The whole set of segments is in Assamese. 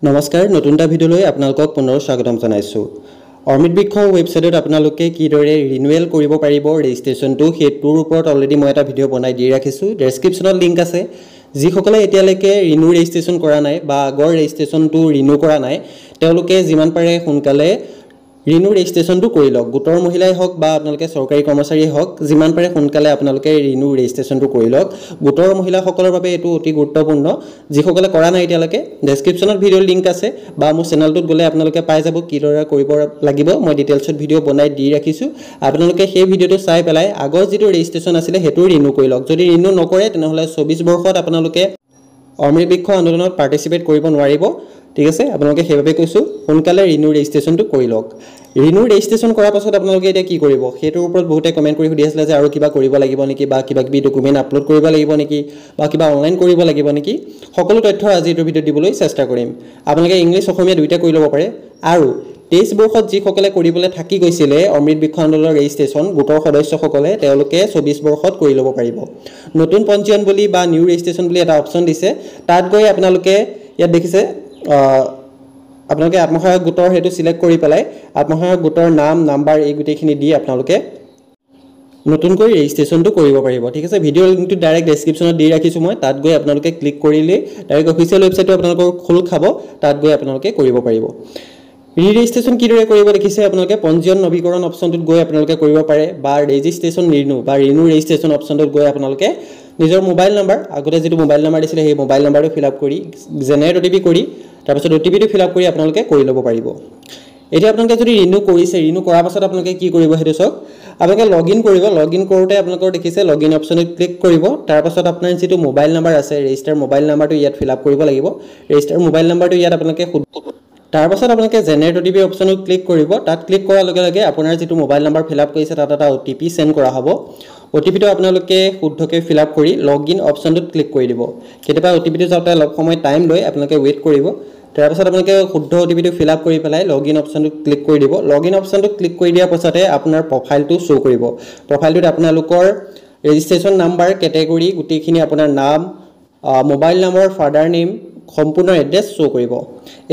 নমস্কাৰ নতুন এটা ভিডিঅ'লৈ আপোনালোকক পুনৰ স্বাগতম জনাইছোঁ। অমৃত বৃক্ষ ৱেবছাইটত আপোনালোকে কিদৰে ৰিনুৱেল কৰিব পাৰিব ৰেজিষ্ট্ৰেশ্যনটো সেইটোৰ ওপৰত অলৰেডি মই এটা ভিডিঅ' বনাই দি ৰাখিছোঁ। ডেছক্ৰিপশ্যনত লিংক আছে। যিসকলে এতিয়ালৈকে ৰিনিউ ৰেজিষ্ট্ৰেশ্যন কৰা নাই বা আগৰ ৰেজিষ্ট্ৰেশ্যনটো ৰিনিউ কৰা নাই তেওঁলোকে যিমান পাৰে সোনকালে ৰিনিউ ৰেজিষ্ট্ৰেশ্যনটো কৰি লওক। গোটৰ মহিলাই হওক বা আপোনালোকে চৰকাৰী কৰ্মচাৰীয়ে হওক যিমান পাৰে সোনকালে আপোনালোকে ৰিনিউ ৰেজিষ্ট্ৰেশ্যনটো কৰি লওক। গোটৰ মহিলাসকলৰ বাবে এইটো অতি গুৰুত্বপূৰ্ণ। যিসকলে কৰা নাই এতিয়ালৈকে ডেছক্ৰিপশ্যনত ভিডিঅ'ৰ লিংক আছে বা মোৰ চেনেলটোত গ'লে আপোনালোকে পাই যাব কিদৰে কৰিব লাগিব। মই ডিটেইলছত ভিডিঅ' বনাই দি ৰাখিছোঁ। আপোনালোকে সেই ভিডিঅ'টো চাই পেলাই আগৰ যিটো ৰেজিষ্ট্ৰেশ্যন আছিলে সেইটো ৰিনিউ কৰি লওক। যদি ৰিনিউ নকৰে তেনেহ'লে 24 বৰ্ষত আপোনালোকে অমৃত বৃক্ষ আন্দোলনত পাৰ্টিচিপেট কৰিব নোৱাৰিব। ঠিক আছে, আপোনালোকে সেইভাবে কৈছোঁ সোনকালে ৰিনিউ ৰেজিষ্ট্ৰেশ্যনটো কৰি লওক। ৰিনিউ ৰেজিষ্ট্ৰেশ্যন কৰাৰ পাছত আপোনালোকে এতিয়া কি কৰিব সেইটোৰ ওপৰত বহুতে কমেণ্ট কৰি সুধি আছিলে যে আৰু কিবা কৰিব লাগিব নেকি বা কিবা কিবি ডকুমেণ্ট আপলোড কৰিব লাগিব নেকি বা কিবা অনলাইন কৰিব লাগিব নেকি, সকলো তথ্য আজি এইটো ভিডিঅ'ত দিবলৈ চেষ্টা কৰিম। আপোনালোকে ইংলিছ অসমীয়া দুইটা কৰি ল'ব পাৰে। আৰু 23 বৰ্ষত যিসকলে কৰিবলৈ থাকি গৈছিলে অমৃত বৃক্ষ আন্দোলনৰ ৰেজিষ্ট্ৰেশ্যন গোটৰ সদস্যসকলে তেওঁলোকে 24 বৰ্ষত কৰি ল'ব পাৰিব। নতুন পঞ্জীয়ন বুলি বা নিউ ৰেজিষ্ট্ৰেশ্যন বুলি এটা অপশ্যন দিছে। তাত গৈ আপোনালোকে ইয়াত দেখিছে আপোনালোকে আত্মসহায়ক গোটৰ সেইটো সিলেক্ট কৰি পেলাই আত্মসহায়ক গোটৰ নাম নাম্বাৰ এই গোটেইখিনি দি আপোনালোকে নতুনকৈ ৰেজিষ্ট্ৰেশ্যনটো কৰিব পাৰিব। ঠিক আছে, ভিডিঅ'ৰ লিংকটো ডাইৰেক্ট ডেছক্ৰিপশ্যনত দি ৰাখিছোঁ মই। তাত গৈ আপোনালোকে ক্লিক কৰিলেই ডাইৰেক্ট অফিচিয়েল ৱেবছাইটটো আপোনালোকৰ খোল খাব। তাত গৈ আপোনালোকে কৰিব পাৰিব। ৰেজিষ্ট্ৰেশ্যন কিদৰে কৰিব দেখিছে আপোনালোকে পঞ্জীয়ন নৱীকৰণ অপশ্যনটোত গৈ আপোনালোকে কৰিব পাৰে বা ৰেজিষ্ট্ৰেশ্যন ৰিনিউ বা ৰিনিউ ৰেজিষ্ট্ৰেশ্যন অপশ্যনটোত গৈ আপোনালোকে নিজৰ মোবাইল নাম্বাৰ আগতে যিটো মোবাইল নাম্বাৰ দিছিলে সেই মোবাইল নাম্বাৰটো ফিল আপ কৰি জেনেৰেট OTP কৰি তাৰপিছত OTPটো ফিল আপ কৰি আপোনালোকে কৰি ল'ব পাৰিব। এতিয়া আপোনালোকে যদি ৰিনিউ কৰিছে ৰিনিউ কৰাৰ পাছত আপোনালোকে কি কৰিব সেইটো চাওক। আপোনালোকে লগইন কৰিব। লগইন কৰোঁতে আপোনালোকৰ দেখিছে লগইন অপশ্যনত ক্লিক কৰিব। তাৰপাছত আপোনাৰ যিটো মোবাইল নাম্বাৰ আছে ৰেজিষ্টাৰ মোবাইল নাম্বাৰটো ইয়াত ফিল আপ কৰিব লাগিব। ৰেজিষ্টাৰ মোবাইল নাম্বাৰটো ইয়াত আপোনালোকে তাৰপাছত আপোনালোকে জেনেৰেট OTP অপশ্যনত ক্লিক কৰিব। তাত ক্লিক কৰাৰ লগে লগে আপোনাৰ যিটো মোবাইল নাম্বাৰ ফিল আপ কৰিছে তাত এটা OTP চেণ্ড কৰা হ'ব। OTPটো আপোনালোকে শুদ্ধকৈ ফিল আপ কৰি লগইন অপশ্যনটোত ক্লিক কৰি দিব। কেতিয়াবা OTPটো যাওঁতে অলপ সময় টাইম লৈ আপোনালোকে ৱেইট কৰিব। তাৰপাছত আপোনালোকে শুদ্ধ OTPটো ফিল আপ কৰি পেলাই লগইন অপশ্যনটোত ক্লিক কৰি দিব। লগইন অপশ্যনটোত ক্লিক কৰি দিয়াৰ পাছতে আপোনাৰ প্ৰফাইলটো শ্ব' কৰিব। প্ৰফাইলটোত আপোনালোকৰ ৰেজিষ্ট্ৰেশ্যন নাম্বাৰ কেটেগৰী গোটেইখিনি আপোনাৰ নাম মোবাইল নম্বৰ ফাদাৰ নেম সম্পূৰ্ণ এড্ৰেছ শ্ব' কৰিব।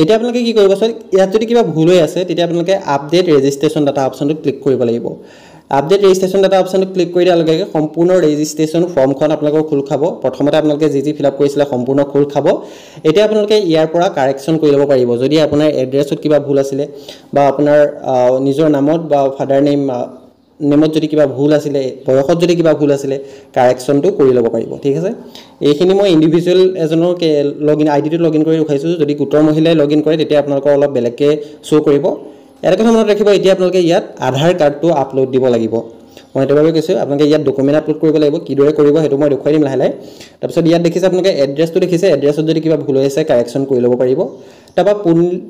এতিয়া আপোনালোকে কি কৰিব চাওক, ইয়াত যদি কিবা ভুল হৈ আছে তেতিয়া আপোনালোকে আপডেট ৰেজিষ্ট্ৰেশ্যন ডাটা অপশ্যনটোত ক্লিক কৰিব লাগিব। আপডেট ৰেজিষ্ট্ৰেশ্যন ডাটা অপশ্যনটোত ক্লিক কৰি দিয়াৰ লগে লগে সম্পূৰ্ণ ৰেজিষ্ট্ৰেশ্যন ফৰ্মখন আপোনালোকৰ খোল খাব। প্ৰথমতে আপোনালোকে যি ফিল আপ কৰিছিলে সম্পূৰ্ণ খোল খাব। এতিয়া আপোনালোকে ইয়াৰ পৰা কাৰেকশ্যন কৰি ল'ব পাৰিব। যদি আপোনাৰ এড্ৰেছত কিবা ভুল আছিলে বা আপোনাৰ নিজৰ নামত বা ফাদাৰ নেমত যদি কিবা ভুল আছিলে বয়সত যদি কিবা ভুল আছিলে কাৰেকশ্যনটো কৰি ল'ব পাৰিব। ঠিক আছে, এইখিনি মই ইণ্ডিভিজুৱেল এজনৰ লগইন আইডিটো লগইন কৰি ৰখাইছোঁ। যদি গোটৰ মহিলাই লগইন কৰে তেতিয়া আপোনালোকৰ অলপ বেলেগকৈ শ্ব' কৰিব। এটা কথা মনত ৰাখিব, এতিয়া আপোনালোকে ইয়াত আধাৰ কাৰ্ডটো আপলোড দিব লাগিব। মই সেইটোভাৱে কৈছোঁ আপোনালোকে ইয়াত ডকুমেণ্ট আপলোড কৰিব লাগিব। কিদৰে কৰিব সেইটো মই দেখুৱাই দিম লাহে লাহে। তাৰপিছত ইয়াত দেখিছে আপোনালোকে এড্ৰেছটো দেখিছে। এড্ৰেছত যদি কিবা ভুল হৈ আছে কাৰেকশ্যন কৰি ল'ব পাৰিব। তাৰপৰা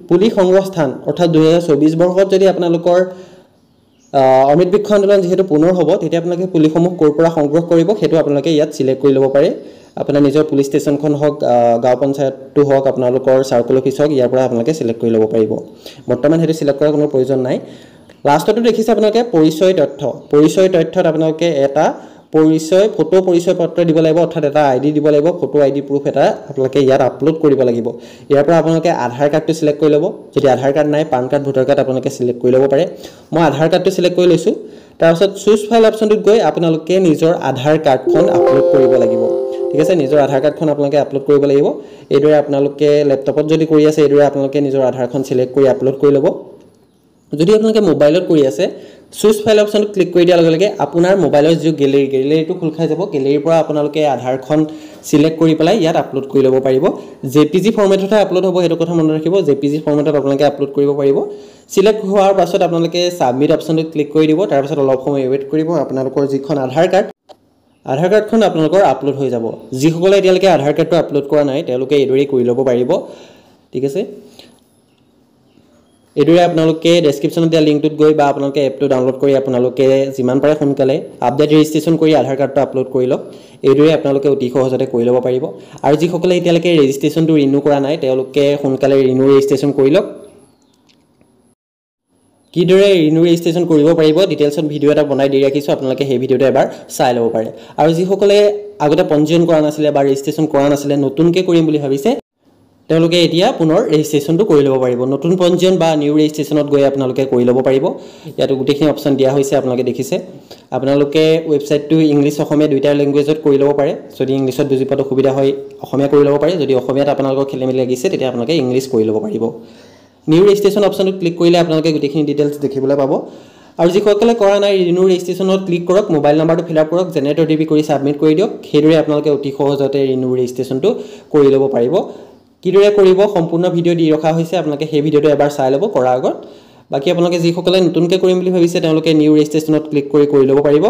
পুলি সংগ্ৰহস্থান অৰ্থাৎ 2024 বৰ্ষত যদি আপোনালোকৰ অমৃত বৃক্ষ আন্দোলন যিহেতু পুনৰ হ'ব তেতিয়া আপোনালোকে পুলিসমূহ ক'ৰ পৰা সংগ্ৰহ কৰিব সেইটো আপোনালোকে ইয়াত চিলেক্ট কৰি ল'ব পাৰে। আপোনাৰ নিজৰ পুলিচ ষ্টেচনখন হওক গাঁও পঞ্চায়তটো হওক আপোনালোকৰ চাৰ্কল অফিচ হওক ইয়াৰ পৰা আপোনালোকে চিলেক্ট কৰি ল'ব পাৰিব। বৰ্তমান সেইটো চিলেক্ট কৰাৰ কোনো প্ৰয়োজন নাই। লাষ্টতো দেখিছে আপোনালোকে পৰিচয় তথ্য। পৰিচয় তথ্যত আপোনালোকে এটা ফটো পৰিচয় পত্ৰ দিব লাগিব অৰ্থাৎ এটা ID দিব লাগিব। ফটো ID প্ৰুফ এটা আপোনালোকে ইয়াত আপলোড কৰিব লাগিব। ইয়াৰ পৰা আপোনালোকে আধাৰ কাৰ্ডটো চিলেক্ট কৰি ল'ব। যদি আধাৰ কাৰ্ড নাই পান কাৰ্ড ভোটাৰ কাৰ্ড আপোনালোকে চিলেক্ট কৰি ল'ব পাৰে। মই আধাৰ কাৰ্ডটো চিলেক্ট কৰি লৈছোঁ। তাৰপিছত চুজ ফাইল অপশ্যনটোত গৈ আপোনালোকে নিজৰ আধাৰ কাৰ্ডখন আপলোড কৰিব লাগিব। ঠিক আছে, নিজৰ আধাৰ কাৰ্ডখন আপোনালোকে আপলোড কৰিব লাগিব। এইদৰে আপোনালোকে লেপটপত যদি কৰি আছে এইদৰে আপোনালোকে নিজৰ আধাৰখন চিলেক্ট কৰি আপলোড কৰি ল'ব। যদি আপোনালোকে মোবাইলত কৰি আছে চুজ ফাইল অপশ্যনটো ক্লিক কৰি দিয়াৰ লগে লগে আপোনাৰ মোবাইলৰ যিটো গেলেৰীটো খোল খাই যাব। গেলেৰীৰ পৰা আপোনালোকে আধাৰখন চিলেক্ট কৰি পেলাই ইয়াত আপলোড কৰি ল'ব পাৰিব। JPG ফৰ্মেটতহে আপলোড হ'ব সেইটো কথা মনত ৰাখিব। JPG ফৰ্মেটত আপোনালোকে আপলোড কৰিব পাৰিব। চিলেক্ট হোৱাৰ পাছত আপোনালোকে ছাবমিট অপশ্যনটোত ক্লিক কৰি দিব। তাৰপিছত অলপ সময় ৱেইট কৰিব। আপোনালোকৰ যিখন আধাৰ কাৰ্ডখন আপোনালোকৰ আপলোড হৈ যাব। যিসকলে এতিয়ালৈকে আধাৰ কাৰ্ডটো আপলোড কৰা নাই তেওঁলোকে এইদৰেই কৰি ল'ব পাৰিব। ঠিক আছে, এইদৰে আপোনালোকে ডেছক্ৰিপশ্যনত দিয়া লিংকটোত গৈ বা আপোনালোকে এপটো ডাউনলোড কৰি আপোনালোকে যিমান পাৰে সোনকালে আপডেট ৰেজিষ্ট্ৰেশ্যন কৰি আধাৰ কাৰ্ডটো আপলোড কৰি লওক। এইদৰে আপোনালোকে অতি সহজতে কৰি ল'ব পাৰিব। আৰু যিসকলে এতিয়ালৈকে ৰেজিষ্ট্ৰেশ্যনটো ৰিনিউ কৰা নাই তেওঁলোকে সোনকালে ৰিনিউ ৰেজিষ্ট্ৰেশ্যন কৰি লওক। কিদৰে ৰিনিউ ৰেজিষ্ট্ৰেশ্যন কৰিব পাৰিব ডিটেইলছত ভিডিঅ' এটা বনাই দি ৰাখিছোঁ। আপোনালোকে সেই ভিডিঅ'টো এবাৰ চাই ল'ব পাৰে। আৰু যিসকলে আগতে পঞ্জীয়ন কৰা নাছিলে বা ৰেজিষ্ট্ৰেশ্যন কৰা নাছিলে নতুনকৈ কৰিম বুলি ভাবিছে তেওঁলোকে এতিয়া পুনৰ ৰেজিষ্ট্ৰেশ্যনটো কৰি ল'ব পাৰিব নতুন পঞ্জীয়ন বা নিউ ৰেজিষ্ট্ৰেশ্যনত গৈ আপোনালোকে কৰি ল'ব পাৰিব ইয়াত গোটেইখিনি অপচন দিয়া হৈছে আপোনালোকে দেখিছে আপোনালোকে ৱেবছাইটটো ইংলিছ অসমীয়া দুইটা ল্যাঙ্গুৱেজত কৰি ল'ব পাৰে যদি ইংলিছত বুজি পোৱাটো সুবিধা হয় অসমীয়া কৰি ল'ব পাৰে যদি অসমীয়াত আপোনালোকৰ খেলিমেলি লাগিছে তেতিয়া আপোনালোকে ইংলিছ কৰি ল'ব পাৰিব নিউ ৰেজিষ্ট্ৰেশ্যন অপচনটো ক্লিক কৰিলে আপোনালোকে গোটেইখিনি ডিটেইলছ দেখিবলৈ পাব আৰু যিসকলে কৰা নাই ৰিনিউ ৰেজিষ্ট্ৰেশ্যনত ক্লিক কৰক মোবাইল নাম্বাৰটো ফিল আপ কৰক জেনেৰেটৰ ডিবি কৰি সাবমিট কৰি দিয়ক সেইদৰে আপোনালোকে অতি সহজতে ৰিনিউ ৰেজিষ্ট্ৰেশ্যনটো কৰি ল'ব পাৰিব কিদৰে কৰিব সম্পূৰ্ণ ভিডিও দি ৰখা হৈছে আপোনালোকে সেই ভিডিওটো এবাৰ চাই ল'ব কৰাৰ আগত বাকি আপোনালোকে যিসকলে নতুনকৈ কৰিম বুলি ভাবিছে তেওঁলোকে নিউ ৰেজিষ্ট্ৰেশ্যনত ক্লিক কৰি ল'ব পাৰিব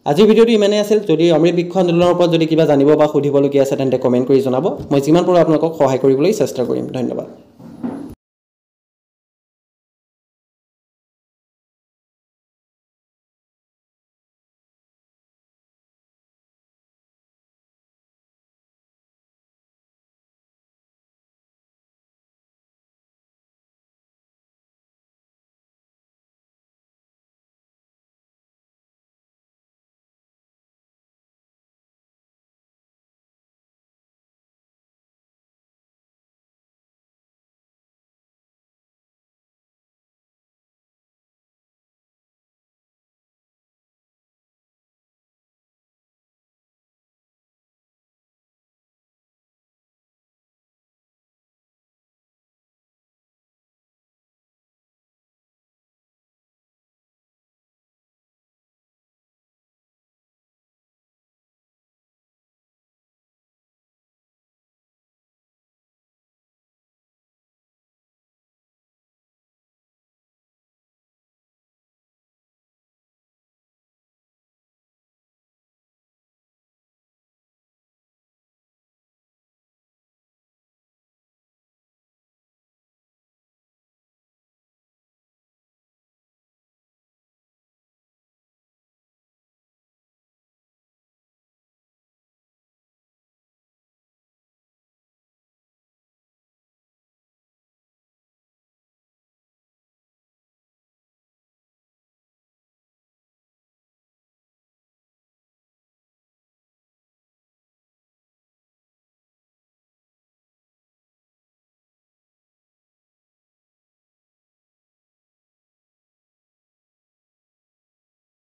আজিৰ ভিডিওটো ইমানেই আছিল যদি অমৃত বৃক্ষ আন্দোলনৰ ওপৰত যদি কিবা জানিব বা সুধিবলগীয়া আছে তেন্তে কমেন্ট কৰি জনাব মই যিমান পাৰো আপোনালোকক সহায় কৰিবলৈ চেষ্টা কৰিম ধন্যবাদ